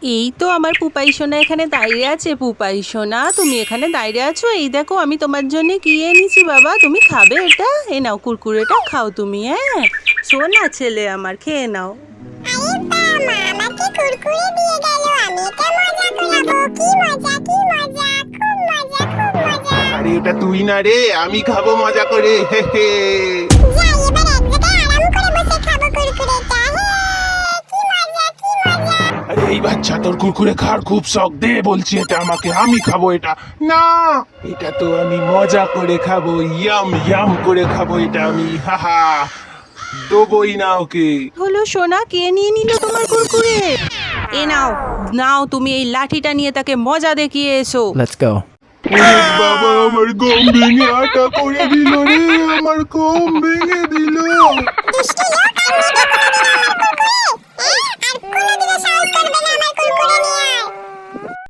এই তো আমার পুপাই সোনা এখানে দাঁড়িয়ে আছে। পুপাই সোনা, তুমি এখানে দাঁড়িয়ে আছো? এই দেখো আমি তোমার জন্য কি এনেছি বাবা, তুমি খাবে এটা? এ নাও, কুরকুরেটা খাও তুমি। হ্যাঁ সোনা ছেলে আমার, খেয়ে নাও। আরে বাহ, মা আমাকে কুরকুরে দিয়ে গেল। আমি এটা মজা করাবো। কি মজা, কি মজা, খুব মজা, খুব মজা। আরে এটা তুই না রে, আমি খাবো মজা করে। হে হে। যাই এবার এক জায়গায় আরাম করে বসে খাবো কুরকুরেটা। কি মজা, কি মজা। আরে এই বাচ্চা, তোর কুরকুরে খাওয়ার খুব শখ, দে বলছি এটা আমাকে, আমি খাবো এটা। না, এটা তো আমি মজা করে খাবো, ইয়াম ইয়াম করে খাবো এটা আমি। হাহা, দেবই না ওকে। হলো সোনা, কে নিয়ে নিল তোমার কুরকুরে? এ নাও, নাও তুমি এই লাঠিটা নিয়ে তাকে মজা দেখিয়ে এসো। Let's go. ওরে বাবা, আমার গম ভেঙে আটা করে দিল রে, আমার গম ভেঙে দিল। দুষ্টু লোক, আর নিতে কোনোদিন আমার কুরকুরে।